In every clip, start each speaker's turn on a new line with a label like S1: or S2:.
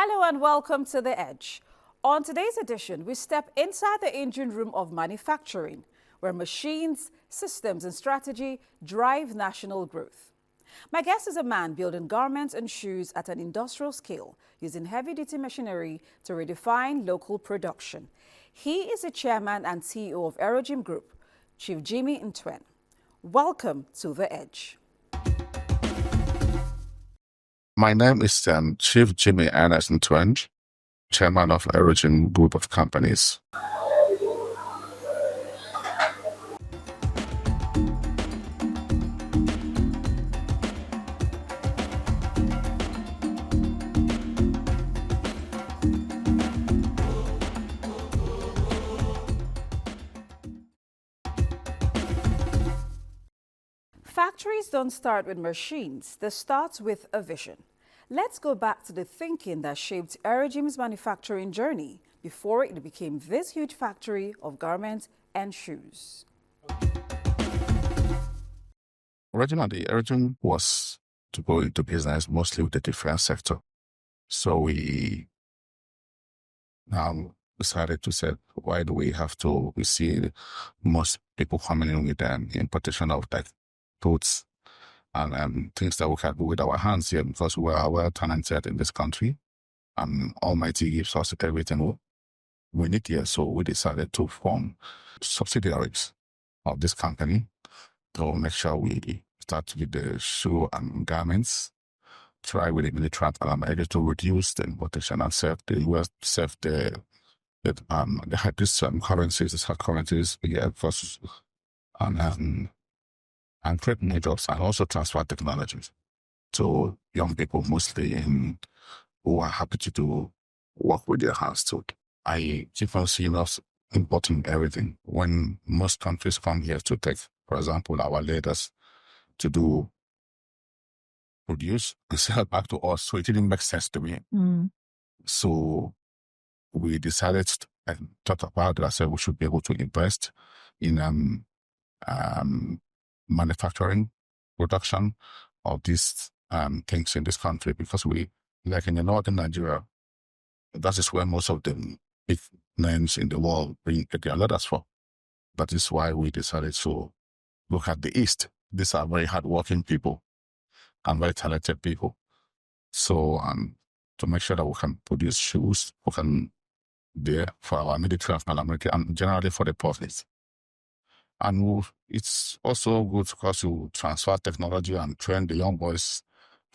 S1: Hello and welcome to The Edge. On today's edition, we step inside the engine room of manufacturing, where machines, systems, and strategy drive national growth. My guest is a man building garments and shoes at an industrial scale, using heavy-duty machinery to redefine local production. He is the chairman and CEO of Aerogym Group, Chief Jimmy Ntwen. Welcome to The Edge.
S2: My name is Chief Jimmy Ntwen, chairman of Aerogym Group of Companies.
S1: Factories don't start with machines, they start with a vision. Let's go back to the thinking that shaped Aerogym's manufacturing journey before it became this huge factory of garments and shoes.
S2: Originally, Aerogym was to go into business mostly with the defense sector. So we now decided to say, why do we have to? We see most people coming in with an importation of like clothes and things that we can do with our hands here because we are well talented in this country and Almighty gives us everything we need here. So we decided to form subsidiaries of this company to make sure we start with the shoe and garments, try with the military element to reduce the importation and save the US, save the had this currencies, this hard currencies, yeah, versus and create new jobs and also transfer technologies to young people, mostly who are happy to do work with their hands too. I keep on seeing us importing everything when most countries come here to take, for example, our leaders to do produce and sell back to us. So it didn't make sense to me. So we decided and thought about it. I said we should be able to invest in manufacturing, production of these things in this country because we, like in the northern Nigeria, that is where most of the big names in the world bring their letters from. That is why we decided to look at the East. These are very hardworking people and very talented people. So to make sure that we can produce shoes, we can there for our military and paramilitary and generally for the public. And it's also good because you transfer technology and train the young boys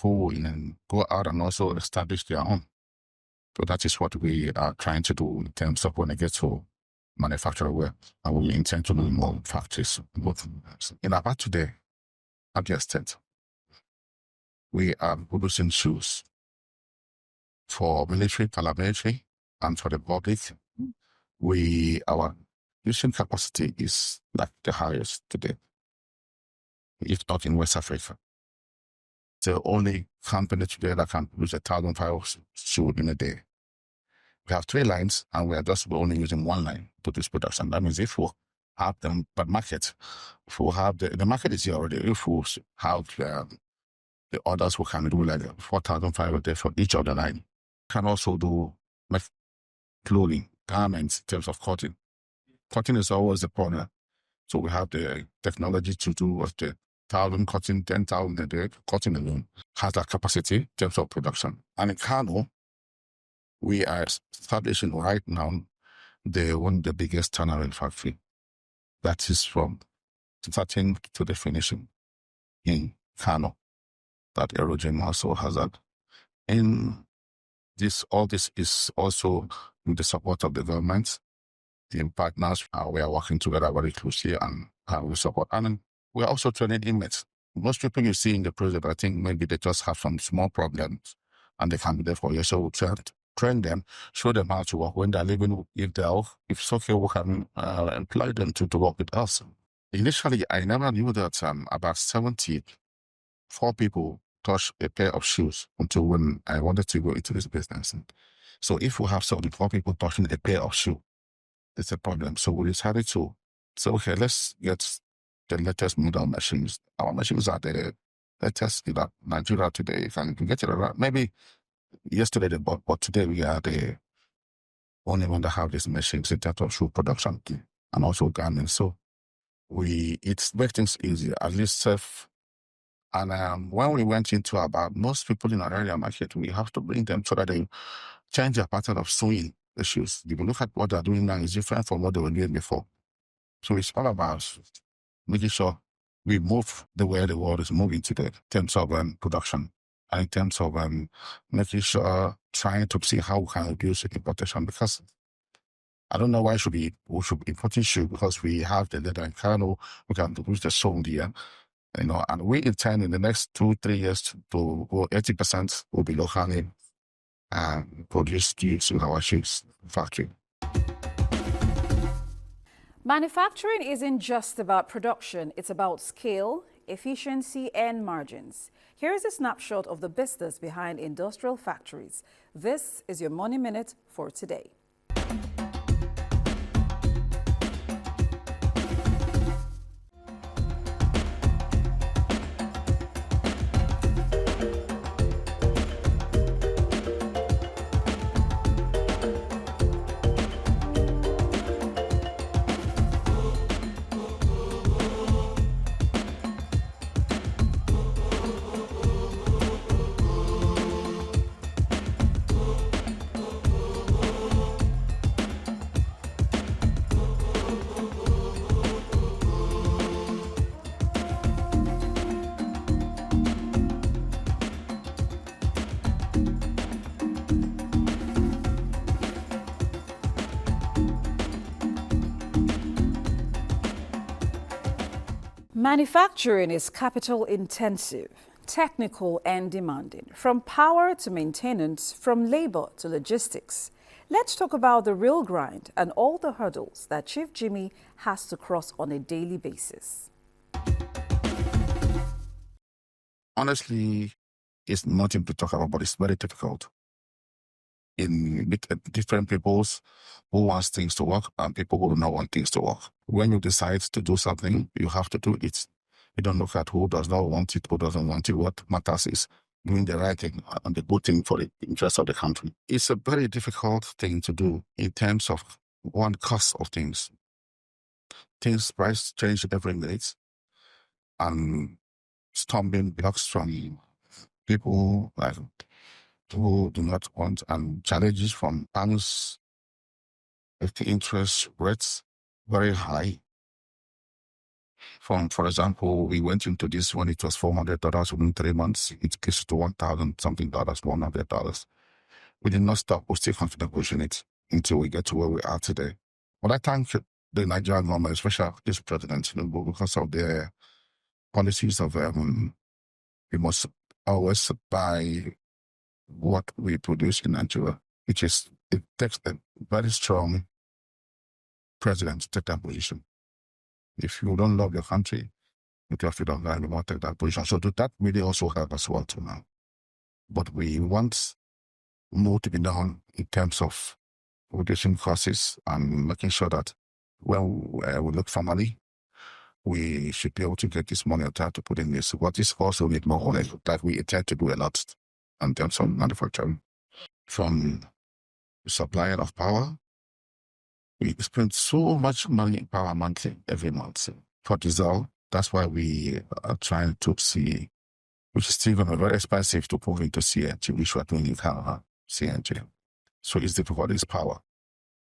S2: who will go out and also establish their own. So that is what we are trying to do in terms of when I get to manufacture wear. And we intend to do more factories. Both in Abuja today, Abia State, we are producing shoes for military, paramilitary, and for the public. Our using capacity is like the highest today, if not in West Africa. The only company today that can produce 1,500 shoes in a day. We have 3 lines and we are just only using 1 line to this production. That means if we have them, but market, if we have the market is here already. If we have the orders, we can do like 4,500 a day for each of the line. We can also do like clothing, garments in terms of cotton. Cotton is always the problem. So we have the technology to do with the 1,000 cotton, 10,000 a day. Cotton alone has that capacity in terms of production. And in Kano, we are establishing right now one of the biggest turnaround factory. That is from starting to the finishing in Kano. That Aerogym also has that. And all this is also with the support of the government. The partners, we are working together very closely and we support. And we are also training inmates. Most people you see in the prison, I think maybe they just have some small problems and they can be there for you. So we train them, show them how to work. When they're leaving, if it's okay, we can employ them to work with us. Initially, I never knew that about 74 people touch a pair of shoes until when I wanted to go into this business. So if we have 74 people touching a pair of shoes, it's a problem. So we decided to say, okay, let's get the latest model machines. Our machines are the latest in Nigeria today. If you can get it around, maybe yesterday they bought, but today we are the only one that have these machines in terms of shoe production and also garments. So it makes things easier, at least safe. And when we went into about most people in our area market, we have to bring them so that they change their pattern of sewing the shoes. If you look at what they're doing now, it's different from what they were doing before. So it's all about making sure we move the way the world is moving today in terms of production and in terms of making sure, trying to see how we can reduce importation, because I don't know why we should be importing shoes, because we have the leather and cargo, we can produce the sole here, and we intend in the next 2-3 years to go 80% will be locally produced goods in our shoes factory.
S1: Manufacturing isn't just about production, it's about scale, efficiency, and margins. Here is a snapshot of the business behind industrial factories. This is your Money Minute for today. Manufacturing is capital intensive, technical and demanding, from power to maintenance, from labor to logistics. Let's talk about the real grind and all the hurdles that Chief Jimmy has to cross on a daily basis.
S2: Honestly, it's nothing to talk about, but it's very difficult. In different peoples who wants things to work and people who do not want things to work. When you decide to do something, you have to do it. You don't look at who does not want it, who doesn't want it. What matters is doing the right thing and the good thing for the interest of the country. It's a very difficult thing to do in terms of one cost of things. Things price change every minute, and stumbling blocks from people like who do not want, and challenges from banks if the interest rates very high. For example, we went into this when it was $400 within 3 months. It gets to $1,000 something, $100. We did not stop. We still continue pushing it until we get to where we are today. But I thank the Nigerian government, especially this president, because of their policies of we must always buy what we produce in Nigeria, it takes a very strong president to take that position. If you don't love your country, if you don't like, you won't take that position. So that really also help us well too now. But we want more to be done in terms of reducing costs and making sure that when we look for money, we should be able to get this money on time to put in this. What is also need more money, like we intend to do a lot in terms of manufacturing. From the supplier of power, we spend so much money in power monthly, every month for diesel. That's why we are trying to see, which is still going to be very expensive to move into CNG, which we are doing in Canada, CNG. So it's difficult, it's power.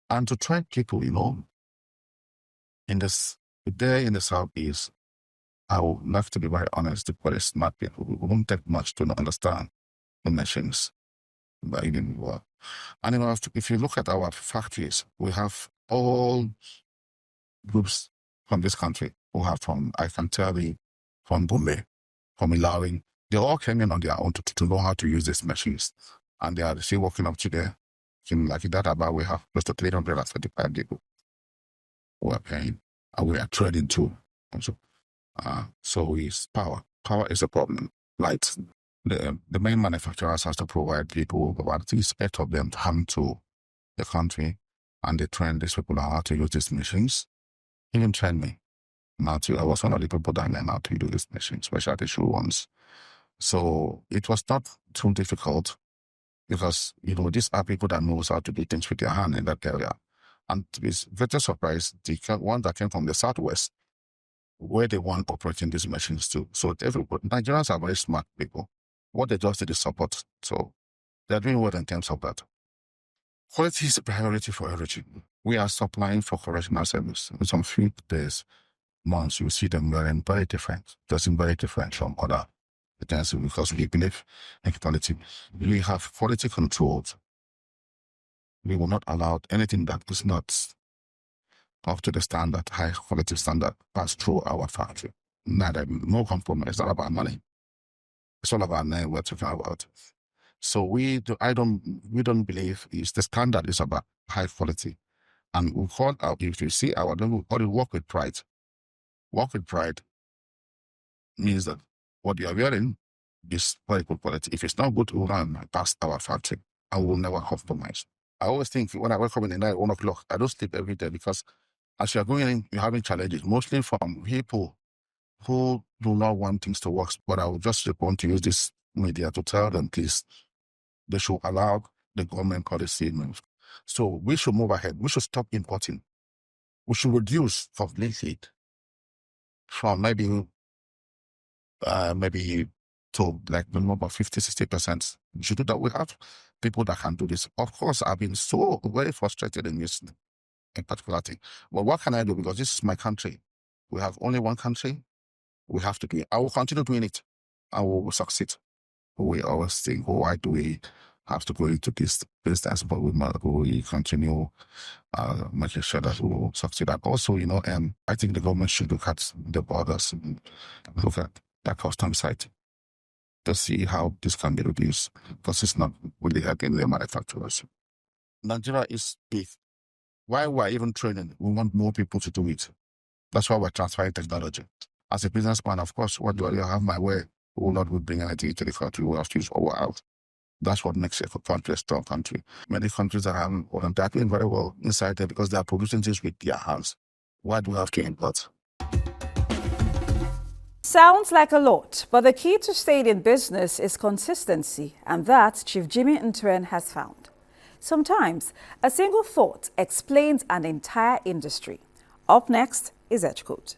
S2: And to train people, in this, there in the Southeast, I would like to be very honest, very smart people. We won't take much to understand the machines. But even work. And if you look at our factories, we have all groups from this country who have I can tell you, from Bombay, from Ilawi, they all came in on their own to know how to use these machines. And they are still working up today. Like that about we have close to 335 people who are paying, and we are trading too. Also. So it's power. Power is a problem. Like the main manufacturers has to provide people, about at least 8 of them, to come to the country, and they train these people on how to use these machines. Even train me. I was one of the people that learned how to do these machines, especially the shoe ones. So it was not too difficult because, these are people that knows how to do things with their hand in that area. And to be very surprised, the one that came from the Southwest, where they want operating these machines too. So Nigerians are very smart people. What they just did is support. So they're doing well in terms of that. Quality is a priority for everything. We are supplying for correctional service. In some few days, months, you see them wearing very different, dressing very different from other agencies because we believe in quality. We have quality controls. We will not allow anything that is not up to the standard, high quality standard, pass through our factory. No compromise. It's not about money. It's all about name we're talking about. So we don't believe the standard is about high quality. And we call out, if you see our, we call it work with pride. Work with pride means that what you are wearing is very good quality. If it's not good, we will not pass our factory. I will never compromise. I always think when I wake up in the night, 1 o'clock, I don't sleep every day because as you're going in, you're having challenges, mostly from people who do not want things to work. But I would just want to use this media to tell them, please, they should allow the government policy move. So we should move ahead. We should stop importing. We should reduce completely from maybe to like the number 50-60%. We should do that. We have people that can do this. Of course, I've been so very frustrated in this in particular thing. But what can I do? Because this is my country. We have only one country. We have to do it. I will continue doing it. I will succeed. We always think, why do we have to go into this business? But we continue making sure that we will succeed. And also, I think the government should look at the borders and look at that custom site to see how this can be reduced, because it's not really helping the manufacturers. Nigeria is big. Why we're even training, we want more people to do it. That's why we're transferring technology. As a businessman, of course, what do I have my way? We will not bring anything to the country. We will have to use our out. That's what makes a country a strong country. Many countries that are doing very well inside there because they are producing things with their hands. Why do we have to import?
S1: Sounds like a lot, but the key to staying in business is consistency, and that Chief Jimmy Ntwen has found. Sometimes, a single thought explains an entire industry. Up next is Edge Code.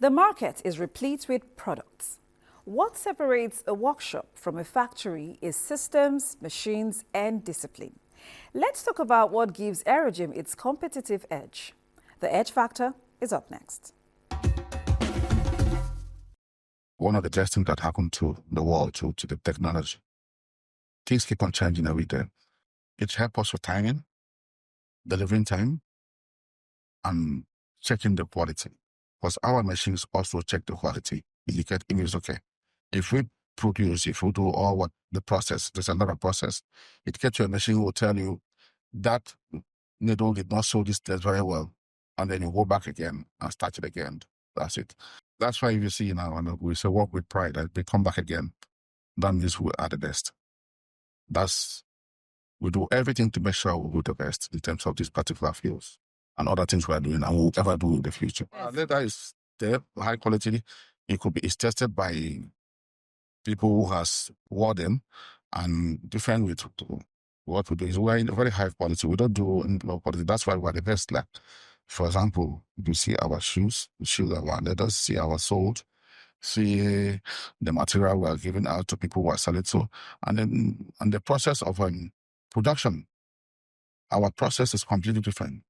S1: The market is replete with products. What separates a workshop from a factory is systems, machines, and discipline. Let's talk about what gives Aerogym its competitive edge. The edge factor is up next.
S2: One of the best things that happened to the world, to the technology, things keep on changing every day. It helps us with timing, delivering time, and checking the quality. Because our machines also check the quality, indicate if it's okay. If we do all what the process, there's another process, it gets your machine will tell you that needle did not sew this test very well. And then you go back again and start it again. That's it. That's why you see now, when we say work with pride, that they come back again. That means we are the best. We do everything to make sure we do the best in terms of these particular fields and other things we are doing and will ever do in the future. Leather is there, high quality. It's tested by people who has worn them, and different with what we do is we're in very high quality. We don't do in low quality. That's why we're the best. Like, for example, you see our shoes are our leathers, see our sold, see the material we're giving out to people who are selling. So, and the process of production, our process is completely different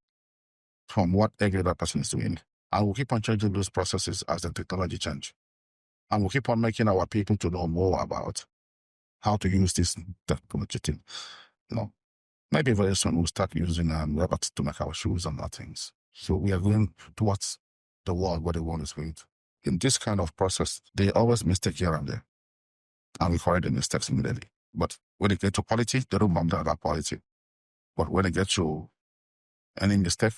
S2: from what every other person is doing. And we'll keep on changing those processes as the technology change. And we'll keep on making our people to know more about how to use this technology thing. Maybe very soon we'll start using robots to make our shoes and other things. So we are going towards the world where the world is going to. In this kind of process, they always mistake here and there. And we correct the mistakes immediately. But when it gets to quality, they don't bother about quality. But when they get to any mistake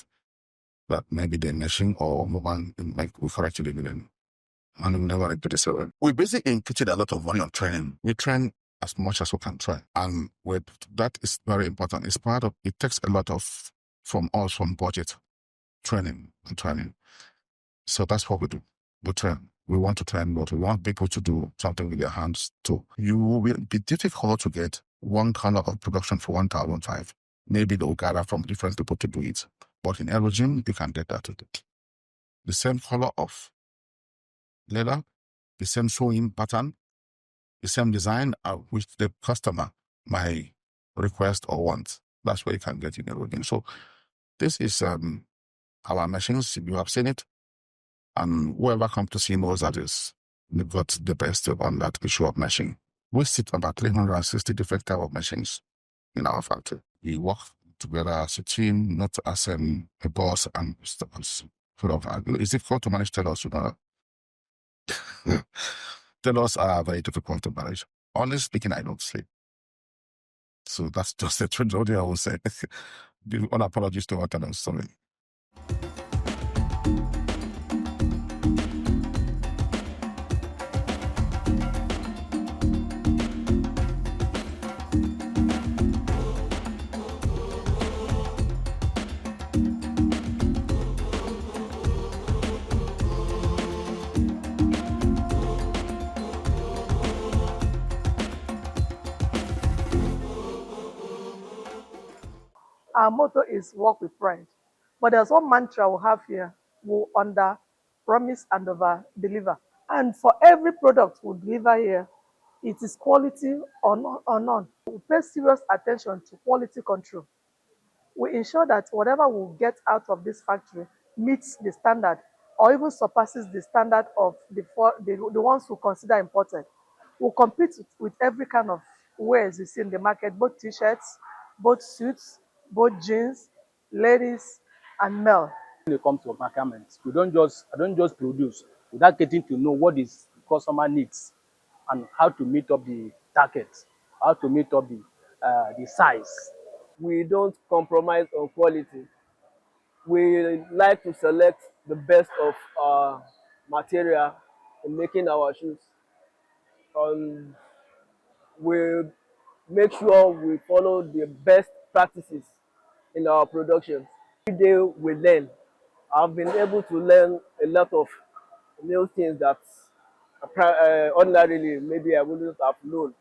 S2: that maybe the machine or mobile we correct it again. And we never repeat it. So we basically inputted a lot of money on training. We train as much as we can train. And with that is very important. It's part of it takes a lot of from us from budget training and training. So that's what we do. We train. We want to train, but we want people to do something with their hands too. You will be difficult to get one color of production for 1,005. Maybe they'll gather from different people to do it. But in aerogym, you can get that. The same color of leather, the same sewing pattern, the same design which the customer might request or want. That's where you can get in aerogym. So this is our machines. You have seen it. And whoever comes to see knows that they've got the best on that issue of machine. We sit about 360 different type of machines in our factory. We work together as a team, not as a boss and stuff. It's difficult to manage tailors, Tailors are very difficult to manage. Honestly speaking, I don't sleep. So that's just the truth. I will say. All apologies to our tailors. Sorry.
S3: Our motto is work with pride. But there's one mantra we have here: we under promise and over deliver. And for every product we deliver here, it is quality or none. We pay serious attention to quality control. We ensure that whatever we get out of this factory meets the standard or even surpasses the standard of the ones we consider imported. We compete with every kind of wares you see in the market, both t-shirts, both suits, both jeans, ladies, and male.
S4: When it comes to garments, I don't just produce without getting to know what is the customer needs and how to meet up the target, how to meet up the size.
S5: We don't compromise on quality. We like to select the best of our material in making our shoes. We make sure we follow the best practices in our production. Every day we learn. I've been able to learn a lot of new things that ordinarily maybe I wouldn't have known,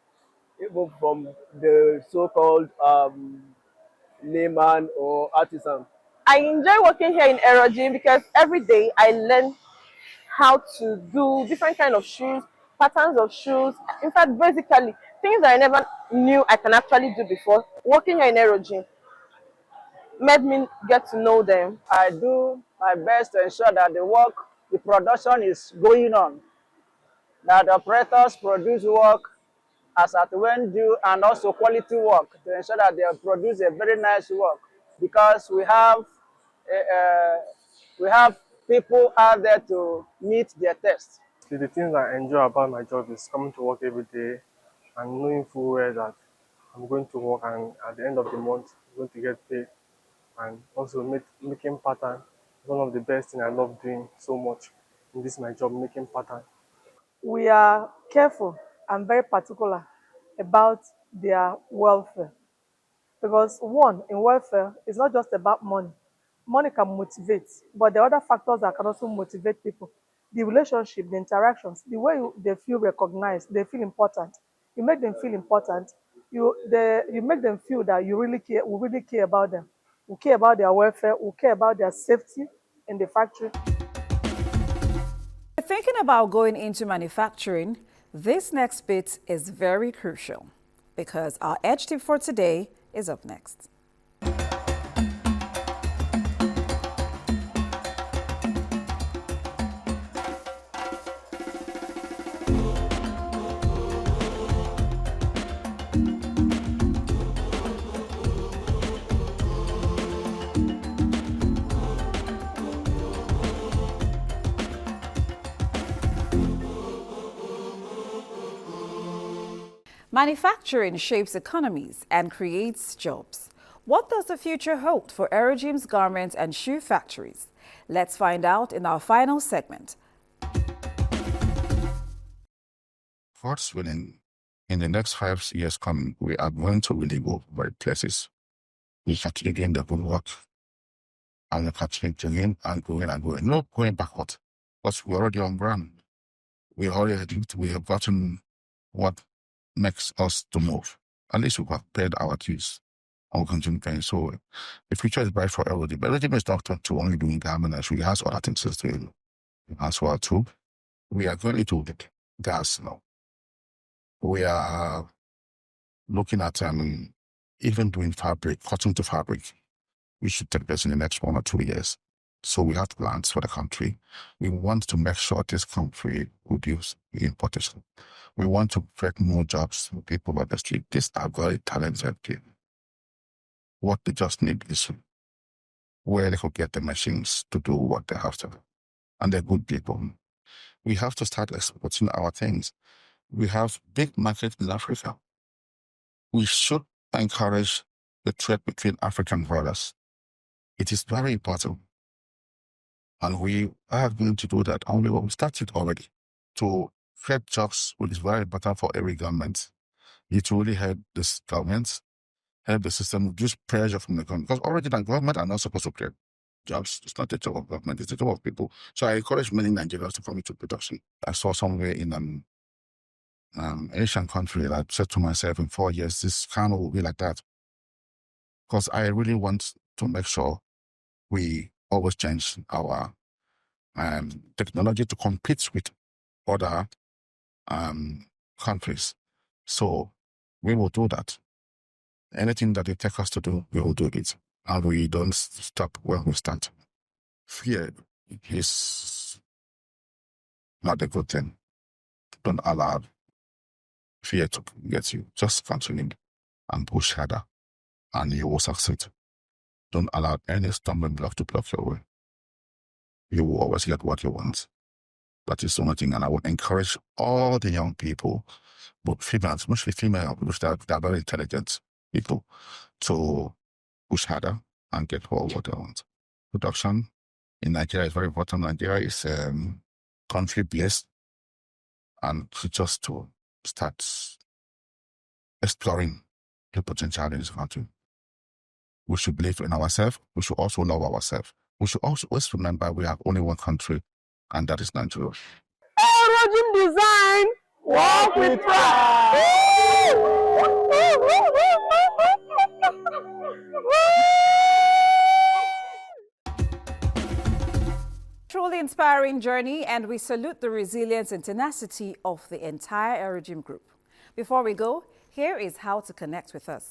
S5: even from the so-called layman or artisan.
S6: I enjoy working here in Aerogym because every day I learn how to do different kind of shoes, patterns of shoes. In fact, basically, things that I never knew I can actually do before. Working here in Aerogym made me get to know them.
S7: I do my best to ensure that the production is going on, that operators produce work as at when due and also quality work to ensure that they produce a very nice work, because we have people out there to meet their test.
S8: The things I enjoy about my job is coming to work every day and knowing full well that I'm going to work and at the end of the month I'm going to get paid. And also making pattern is one of the best things I love doing so much in this my job, making pattern.
S3: We are careful and very particular about their welfare. Because one, in welfare, it's not just about money. Money can motivate, but there are other factors that can also motivate people. The relationship, the interactions, the way they feel recognized, they feel important. You make them feel important. You make them feel that you really care. We really care about them. We care about their welfare. We care about their safety in the factory.
S1: Thinking about going into manufacturing, this next bit is very crucial because our edge tip for today is up next. Manufacturing shapes economies and creates jobs. What does the future hold for Erojim's garment and shoe factories? Let's find out in our final segment.
S2: God's willing, in the next 5 years coming, we are going to really go by places. We continue doing the good work, and we continue doing and going and going. Not going backward, because we're already on ground. We have gotten what makes us to move. At least we have paid our dues. And we'll continue paying. So the future is bright for Erojim. Erojim is not to only doing garments. We have other things to do as well too. We are going to the gas now. We are looking at even doing fabric, cotton to fabric. We should take this in the next 1 or 2 years. So we have plans for the country. We want to make sure this country reduce the importation. We want to create more jobs for people on the street. These are very talented people. What they just need is where they could get the machines to do what they have to do. And they're good people. We have to start exporting our things. We have big markets in Africa. We should encourage the trade between African brothers. It is very important. And we are going to do that. And we started already to create jobs, which is very important for every government. It really help this government, help the system, reduce pressure from the government. Because already the government are not supposed to create jobs. It's not the job of government, it's the job of people. So I encourage many Nigerians to come into production. I saw somewhere in an Asian country that I said to myself, in 4 years, this kind will be like that. Because I really want to make sure we always change our technology to compete with other countries. So we will do that. Anything that they take us to do, we will do it. And we don't stop when we start. Fear is not a good thing. Don't allow fear to get you. Just continue and push harder, and you will succeed. Don't allow any stumbling block to block your way. You will always get what you want. That is the only thing, and I would encourage all the young people, but females, mostly female, because they're very intelligent people, to push harder and get all what they want. Production in Nigeria is very important. Nigeria is country-based, and just to start exploring the potential in this country. We should believe in ourselves. We should also love ourselves. We should also always remember we have only one country, and that is Nigeria.
S6: Erojim design, walk with pride.
S1: Truly inspiring journey, and we salute the resilience and tenacity of the entire Erojim group. Before we go, here is how to connect with us.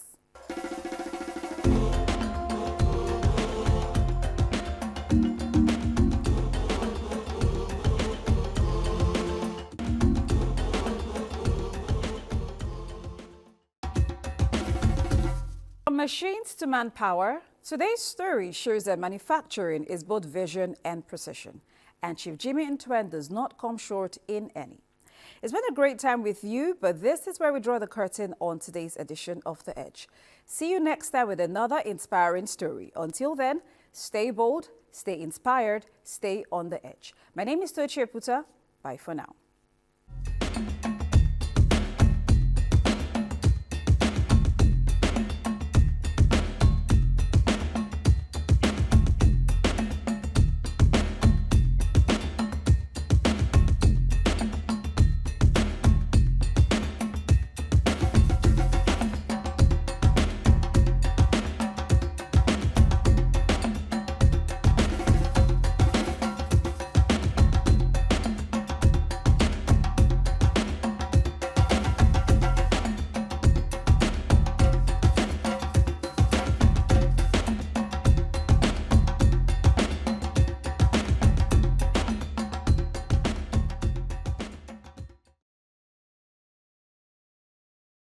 S1: From machines to manpower, today's story shows that manufacturing is both vision and precision, and Chief Jimmy Ntwen does not come short in any. It's been a great time with you, but this is where we draw the curtain on today's edition of The Edge. See you next time with another inspiring story. Until then, stay bold, stay inspired, stay on the edge. My name is Tochi Eputa. Bye for now.